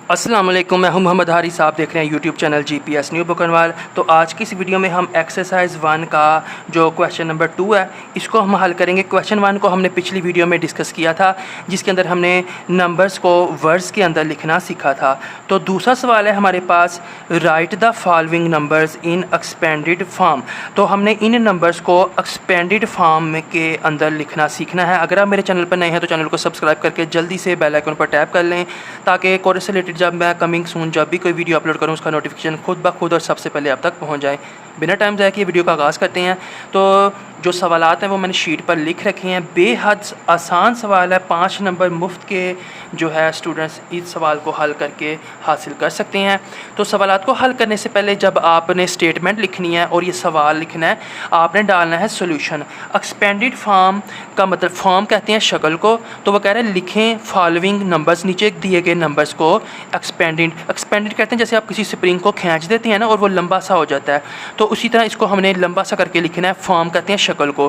अस्सलाम वालेकुम, मैं हूं मोहम्मद हारिस। आप देख रहे हैं यूट्यूब चैनल GPS न्यू बुकनवाल। तो आज की इस वीडियो में हम एक्सरसाइज 1 का जो क्वेश्चन नंबर 2 है इसको हम हल करेंगे। क्वेश्चन 1 को हमने पिछली वीडियो में डिस्कस किया था, जिसके अंदर हमने नंबर्स को वर्ड्स के अंदर लिखना सीखा था। तो दूसरा सवाल है हमारे पास, write the following numbers in expanded form. तो हमने इन नंबर्स को एक्सपेंडेड फॉर्म के अंदर लिखना सीखना है। अगर आप मेरे चैनल पर नए हैं तो चैनल को सब्सक्राइब करके जल्दी से बेल आइकन पर टैप कर लें, ताकि कोर्स से रिलेटेड जब मैं कमिंग सून जब भी कोई वीडियो अपलोड करूँ उसका नोटिफिकेशन खुद ब खुद और सबसे पहले आप तक पहुँच जाए। बिना टाइम ज़ाया किए वीडियो का आगाज़ करते हैं। तो जो सवालात हैं वो मैंने शीट पर लिख रखे हैं। बेहद आसान सवाल है, 5 नंबर मुफ्त के जो है स्टूडेंट्स इस सवाल को हल करके हासिल कर सकते हैं। तो सवालात को हल करने से पहले जब आपने स्टेटमेंट लिखनी है और ये सवाल लिखना है, आपने डालना है सोल्यूशन। एक्सपेंडेड फॉर्म का मतलब, फॉर्म कहते हैं शक्ल को, तो वो कह रहे हैं लिखें फॉलोइंग नंबर्स, नीचे दिए गए नंबर्स को एक्सपेंडेड कहते हैं जैसे आप किसी स्प्रिंग को खींच देते हैं ना और वो लंबा सा हो जाता है, तो उसी तरह इसको हमने लंबा सा करके लिखना है। फॉर्म कहते हैं शक्ल को।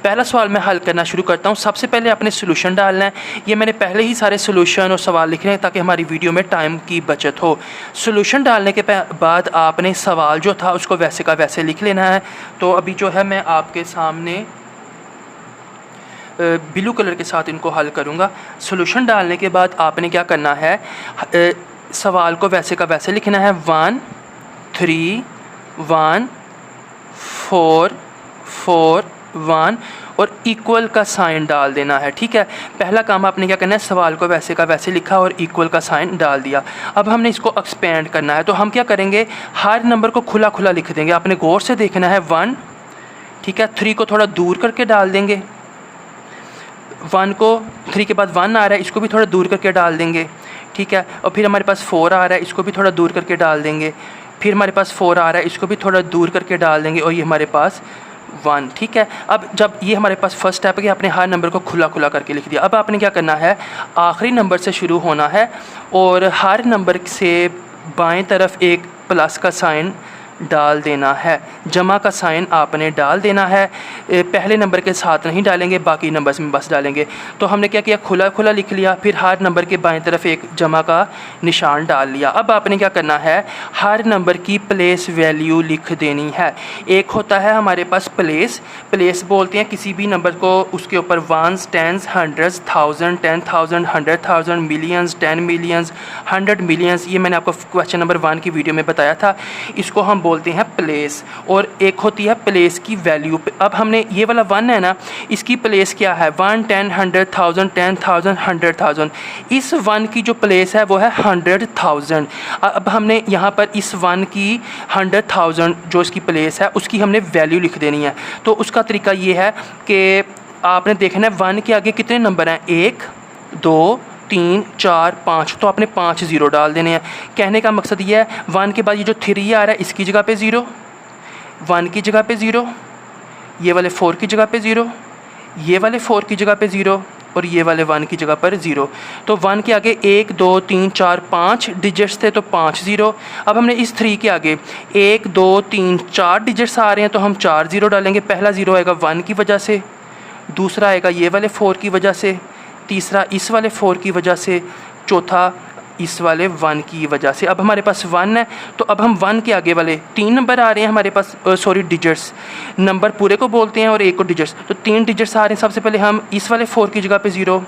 पहला सवाल मैं हल करना शुरू करता हूँ। सबसे पहले आपने सोल्यूशन डालना है। ये मैंने पहले ही सारे सोल्यूशन और सवाल लिखे हैं ताकि हमारी वीडियो में टाइम की बचत हो। सोल्यूशन डालने के बाद आपने सवाल जो था उसको वैसे का वैसे लिख लेना है। तो अभी जो है मैं आपके सामने ब्लू कलर के साथ इनको हल करूँगा। सोल्यूशन डालने के बाद आपने क्या करना है, सवाल को वैसे का वैसे लिखना है। 1 3 1 4 4 1 और इक्वल का साइन डाल देना है। ठीक है, पहला काम आपने क्या करना है, सवाल को वैसे का वैसे लिखा और इक्वल का साइन डाल दिया। अब हमने इसको एक्सपेंड करना है, तो हम क्या करेंगे, हर नंबर को खुला खुला लिख देंगे। आपने गौर से देखना है। 1, ठीक है, 3 को थोड़ा दूर करके डाल देंगे। 1 को 3 के बाद 1 आ रहा है, इसको भी थोड़ा दूर करके डाल देंगे। ठीक है, और फिर हमारे पास 4 आ रहा है, इसको भी थोड़ा दूर करके डाल देंगे। फिर हमारे पास 4 आ रहा है, इसको भी थोड़ा दूर करके डाल देंगे, और ये हमारे पास 1। ठीक है, अब जब ये हमारे पास फर्स्ट स्टेप है कि आपने हर नंबर को खुला खुला करके लिख दिया। अब आपने क्या करना है, आखिरी नंबर से शुरू होना है और हर नंबर से बाएं तरफ एक प्लस का साइन डाल देना है, जमा का साइन आपने डाल देना है। पहले नंबर के साथ नहीं डालेंगे, बाकी नंबर्स में बस डालेंगे। तो हमने क्या किया, खुला खुला लिख लिया, फिर हर नंबर के बाएं तरफ एक जमा का निशान डाल लिया। अब आपने क्या करना है, हर नंबर की प्लेस वैल्यू लिख देनी है। एक होता है हमारे पास प्लेस बोलते हैं किसी भी नंबर को, उसके ऊपर 1s 10s 100s 1000 10,000 100,000 millions 10 millions 100 millions. ये मैंने आपको क्वेश्चन नंबर 1 की वीडियो में बताया था। इसको हम बोलते हैं प्लेस। और एक होती है प्लेस की वैल्यू। अब हमने ये वाला 1 है ना, इसकी प्लेस क्या है, 1 10 100,000 10,000 100,000। इस 1 की जो प्लेस है वो है 100,000। अब हमने यहाँ पर इस 1 की 100,000 जो इसकी प्लेस है उसकी हमने वैल्यू लिख देनी है। तो उसका तरीका ये है कि आपने देखना है 1 के आगे कितने नंबर हैं, 1 2 3 4 5, तो आपने 5 ज़ीरो डाल देने हैं। कहने का मकसद ये है, 1 के बाद ये जो 3 आ रहा है इसकी जगह पे 0, 1 की जगह पे 0, ये वाले 4 की जगह पे 0, ये वाले 4 की जगह पे 0 और ये वाले 1 की जगह पर 0। तो 1 के आगे 1 2 3 4 5 डिजिट्स थे, तो 5 ज़ीरो। अब हमने इस 3 के आगे 1 2 3 4 डिजिट्स आ रहे हैं, तो हम 4 ज़ीरो डालेंगे। पहला ज़ीरो आएगा 1 की वजह से, दूसरा आएगा ये वाले 4 की वजह से, तीसरा इस वाले 4 की वजह से, चौथा इस वाले 1 की वजह से। अब हमारे पास 1 है, तो अब हम 1 के आगे वाले 3 नंबर आ रहे हैं हमारे पास, डिजिट्स। नंबर पूरे को बोलते हैं और एक को डिजिट्स, तो 3 डिजिट्स आ रहे हैं। सबसे पहले हम इस वाले 4 की जगह पे 0,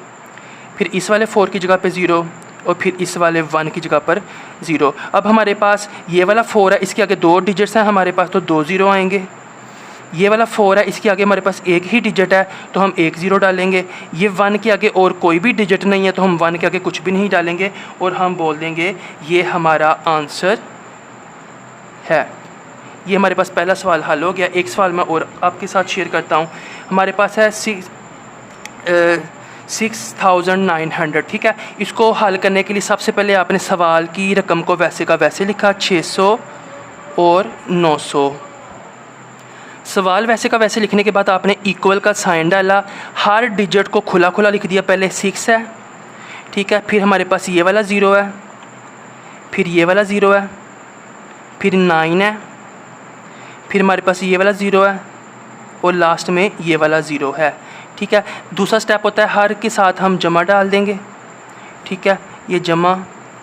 फिर इस वाले 4 की जगह पे 0 और फिर इस वाले 1 की जगह पर 0। अब हमारे पास ये वाला 4 है, इसके आगे 2 डिजिट्स हैं हमारे पास, तो 2 ज़ीरो आएंगे। ये वाला 4 है, इसके आगे हमारे पास एक ही डिजिट है, तो हम 1 ज़ीरो डालेंगे। ये 1 के आगे और कोई भी डिजिट नहीं है, तो हम 1 के आगे कुछ भी नहीं डालेंगे और हम बोल देंगे ये हमारा आंसर है। ये हमारे पास पहला सवाल हल हो गया। एक सवाल मैं और आपके साथ शेयर करता हूँ। हमारे पास है 6,900। ठीक है, इसको हल करने के लिए सबसे पहले आपने सवाल की रकम को वैसे का वैसे लिखा, 600 और 900। सवाल वैसे का वैसे लिखने के बाद आपने इक्वल का साइन डाला, हर डिजिट को खुला खुला लिख दिया। पहले 6 है, ठीक है, फिर हमारे पास ये वाला 0 है, फिर ये वाला 0 है, फिर 9 है, फिर हमारे पास ये वाला 0 है और लास्ट में ये वाला 0 है। ठीक है, दूसरा स्टेप होता है हर के साथ हम जमा डाल देंगे। ठीक है, ये जमा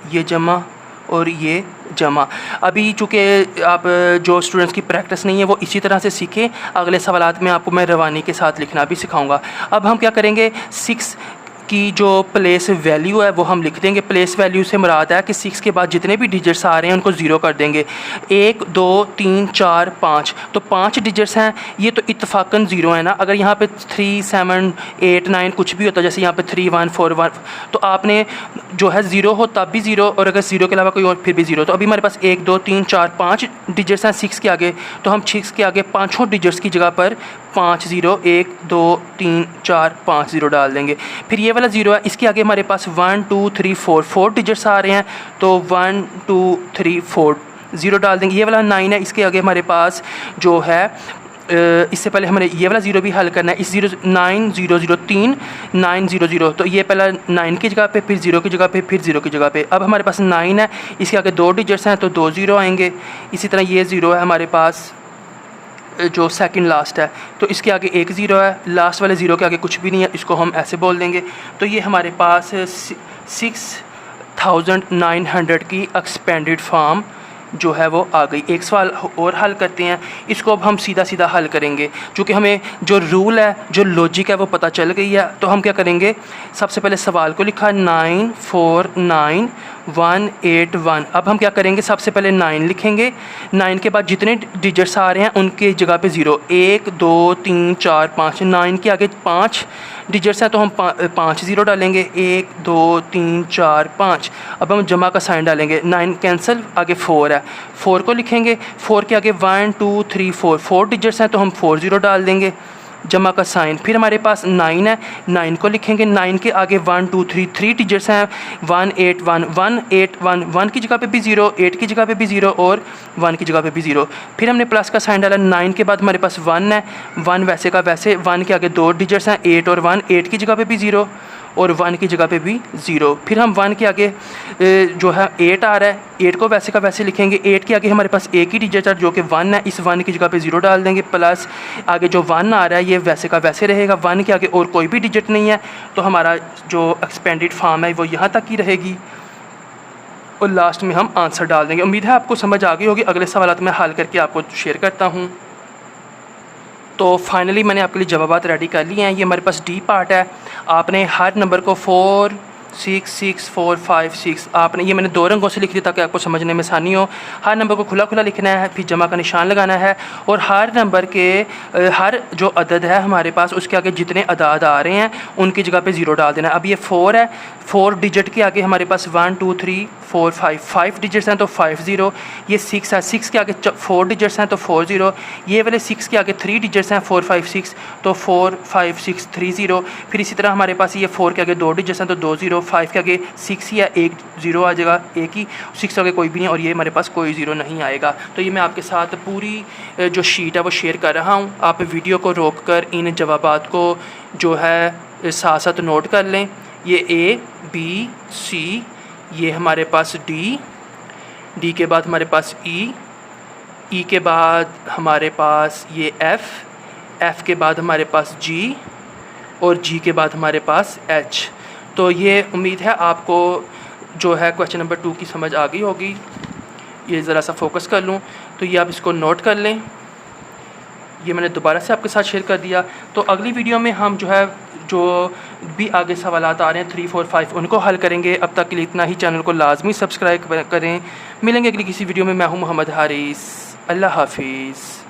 ये जमा और ये जमा। अभी चूँकि आप जो स्टूडेंट्स की प्रैक्टिस नहीं है वो इसी तरह से सीखें, अगले सवालात में आपको मैं रवानी के साथ लिखना भी सिखाऊंगा। अब हम क्या करेंगे, 6 की जो प्लेस वैल्यू है वो हम लिख देंगे। प्लेस वैल्यू से मुराद है कि 6 के बाद जितने भी डिजिट्स आ रहे हैं उनको ज़ीरो कर देंगे। 1 2 3 4 5, तो 5 डिजिट्स हैं, ये तो इत्तफाकन ज़ीरो है ना। अगर यहाँ पे 3 7 8 9 कुछ भी होता, जैसे यहाँ पे 3 1 4 1, तो आपने जो है ज़ीरो हो तब भी ज़ीरो, और अगर ज़ीरो के अलावा कोई और फिर भी ज़ीरो। तो अभी हमारे पास 1 2 3 4 5 डिजिट्स हैं 6 के आगे, तो हम 6 के आगे पाँचों डिजिट्स की जगह पर 5 0 1 2 3 4 5 0 डाल देंगे। फिर ये वाला ज़ीरो है, इसके आगे हमारे पास 1 2 3 4 डिजिट्स आ रहे हैं, तो 1 2 3 4 ज़ीरो डाल देंगे। ये वाला 9 है, इसके आगे हमारे पास जो है इससे पहले हमें ये वाला ज़ीरो भी हल करना है। इस 9 0 0 3 9 0 0, तो ये पहला 9 की जगह पे, फिर 0 की जगह पे, फिर 0 की जगह पे। अब हमारे पास 9 है, इसके आगे 2 डिजिट्स हैं तो 2 ज़ीरो आएंगे। इसी तरह ये ज़ीरो है हमारे पास जो सेकंड लास्ट है, तो इसके आगे एक ज़ीरो है, लास्ट वाले ज़ीरो के आगे कुछ भी नहीं है, इसको हम ऐसे बोल देंगे। तो ये हमारे पास 6900 की एक्सपेंडेड फॉर्म जो है वो आ गई। एक सवाल और हल करते हैं, इसको अब हम सीधा सीधा हल करेंगे। चूँकि हमें जो रूल है, जो लॉजिक है वो पता चल गई है, तो हम क्या करेंगे, सबसे पहले सवाल को लिखा 949181। अब हम क्या करेंगे, सबसे पहले 9 लिखेंगे। 9 के बाद जितने डिजिट्स आ रहे हैं उनके जगह पे ज़ीरो, 1 2 3 4 5। 9 के आगे 5 डिजिट्स हैं तो हम 5 ज़ीरो डालेंगे, 1 2 3 4 5। अब हम जमा का साइन डालेंगे, 9 कैंसिल, आगे 4 है, 4 को लिखेंगे। 4 के आगे 1 2 3 4 डिजिट्स हैं तो हम 4 ज़ीरो डाल देंगे, जमा का साइन। फिर हमारे पास 9 है, 9 को लिखेंगे। 9 के आगे 1 2 3 डिजिट्स हैं, 1 8 1 1 8 1 1 की जगह पे भी ज़ीरो, 8 की जगह पे भी ज़ीरो और 1 की जगह पे भी ज़ीरो। फिर हमने प्लस का साइन डाला। 9 के बाद हमारे पास 1 है, 1 वैसे का वैसे, 1 के आगे 2 डिजिट्स हैं, 8 और 1, 8 की जगह पे भी ज़ीरो और 1 की जगह पे भी ज़ीरो। फिर हम 1 के आगे जो है 8 आ रहा है, 8 को वैसे का वैसे लिखेंगे। 8 के आगे हमारे पास एक ही डिजिट है जो कि 1 है, इस 1 की जगह पे ज़ीरो डाल देंगे, प्लस आगे जो 1 आ रहा है ये वैसे का वैसे रहेगा। 1 के आगे और कोई भी डिजिट नहीं है, तो हमारा जो एक्सपेंडेड फॉर्म है वो यहाँ तक ही रहेगी, और लास्ट में हम आंसर डाल देंगे। उम्मीद है आपको समझ आ गई होगी। अगले सवाल मैं हल करके आपको शेयर करता हूँ। तो फाइनली मैंने आपके लिए जवाबात रेडी कर लिए हैं। ये हमारे पास डी पार्ट है। आपने हर नंबर को 4 6 6 4 5 6, आपने ये मैंने 2 रंगों से लिख दिया ताकि आपको समझने में आसानी हो। हर नंबर को खुला खुला लिखना है, फिर जमा का निशान लगाना है, और हर नंबर के हर जो अदद है हमारे पास उसके आगे जितने अदाद आ रहे हैं उनकी जगह पे ज़ीरो डाल देना है। अब ये 4 है, 4 डिजिट के आगे हमारे पास 1 2 3 4 5 डिजिट्स हैं तो 5 ज़ीरो। ये 6 है, 6 के आगे 4 डिजिट्स हैं तो 4 ज़ीरो। ये वाले 6 के आगे 3 डिजिट्स हैं 4 5 6, तो 4 5 6 3 ज़ीरो। फिर इसी तरह हमारे पास ये 4 के आगे 2 डिजिट्स हैं तो 2 ज़ीरो। 5 के आगे 6 ही है, एक ज़ीरो आ जाएगा, एक ही। 6 के आगे कोई भी नहीं, और ये हमारे पास कोई ज़ीरो नहीं आएगा। तो ये मैं आपके साथ पूरी जो शीट है वो शेयर कर रहा हूँ। आप वीडियो को रोक कर इन जवाबात को जो है साथ साथ नोट कर लें। ये A B C, ये हमारे पास D के बाद हमारे पास E के बाद हमारे पास ये F के बाद हमारे पास G, और G के बाद हमारे पास H। तो ये उम्मीद है आपको जो है क्वेश्चन नंबर 2 की समझ आ गई होगी। ये ज़रा सा फोकस कर लूँ, तो ये आप इसको नोट कर लें। ये मैंने दोबारा से आपके साथ शेयर कर दिया। तो अगली वीडियो में हम जो है जो भी आगे सवालात आ रहे हैं 3 4 5 उनको हल करेंगे। अब तक के लिए इतना ही। चैनल को लाजमी सब्सक्राइब करें। मिलेंगे अगली किसी वीडियो में। मैं हूँ मोहम्मद हारिस। अल्लाह हाफिज़।